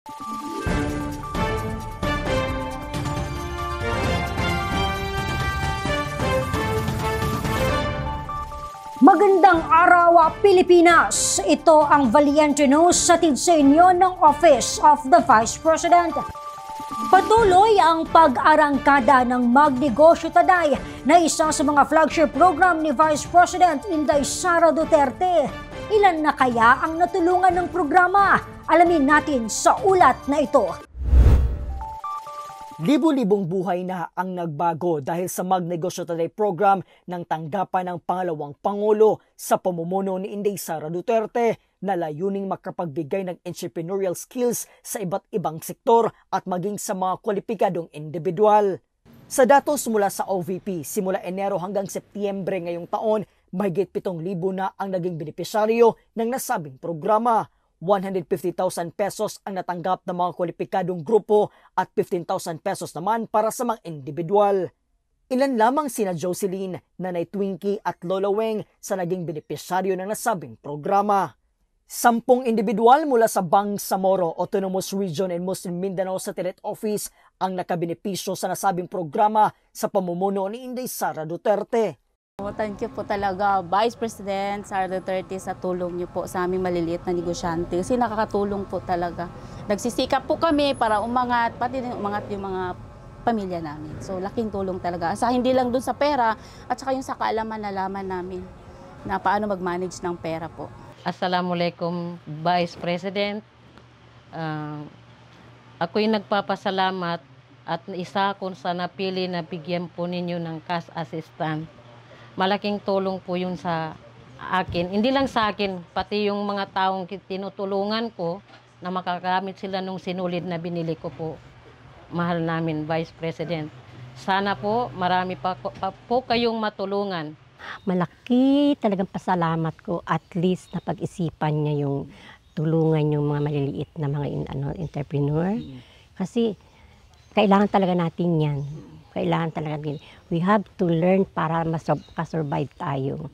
Magandang araw, Pilipinas! Ito ang Valiente News hatid sa inyo ng Office of the Vice President. Patuloy ang pag-arangkada ng Magnegosyo Taday na isa sa mga flagship program ni Vice President Inday Sara Duterte. Ilan na kaya ang natulungan ng programa? Alamin natin sa ulat na ito. Libo-libong buhay na ang nagbago dahil sa Magnegosyo Taday program ng tanggapan ng pangalawang Pangulo sa pamumuno ni Inday Sara Duterte na layuning makapagbigay ng entrepreneurial skills sa iba't ibang sektor at maging sa mga kwalipikadong individual. Sa datos mula sa OVP, simula Enero hanggang Setyembre ngayong taon, mahigit 7,000 na ang naging benepisyaryo ng nasabing programa. 150,000 pesos ang natanggap ng mga kwalipikadong grupo at 15,000 pesos naman para sa mga individual. Ilan lamang sina Jocelyn, Nanay Twinkie at Lola Weng sa naging benepisyaryo ng nasabing programa. 10 individual mula sa Bangsamoro, Autonomous Region and Muslim Mindanao Satellite Office ang nakabenepisyo sa nasabing programa sa pamumuno ni Inday Sara Duterte. Thank you po talaga, Vice President Sara Duterte, sa tulong niyo po sa aming maliliit na negosyante. Kasi nakakatulong po talaga. Nagsisikap po kami para umangat, pati din umangat yung mga pamilya namin. So laking tulong talaga. Sa hindi lang dun sa pera, at saka yung sa kaalaman na laman namin na paano mag-manage ng pera po. Assalamualaikum, Vice President. Ako'y nagpapasalamat at isa akong sa napili na bigyan po ninyo ng cash assistance. Malaking tulong po yun sa akin. Hindi lang sa akin, pati yung mga taong tinutulungan ko na makakamit sila nung sinulid na binili ko po. Mahal namin, Vice President. Sana po marami pa po kayong matulungan. Malaki talagang pasalamat ko, at least na pag-isipan niya yung tulungan yung mga maliliit na mga entrepreneur. Kasi kailangan talaga natin yan. Kailangan talaga din. We have to learn para makasurvive tayo.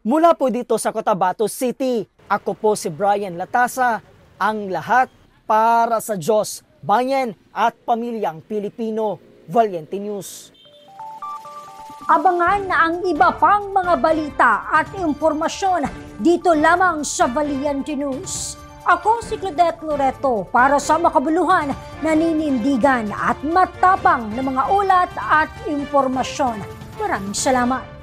Mula po dito sa Cotabato City, ako po si Brian Latasa, ang lahat para sa Diyos, bayan at pamilyang Pilipino. Valiente News. Abangan na ang iba pang mga balita at impormasyon dito lamang sa Valiente News. Ako si Claudette Loreto para sa makabuluhan, naninindigan at matapang na mga ulat at impormasyon. Maraming salamat.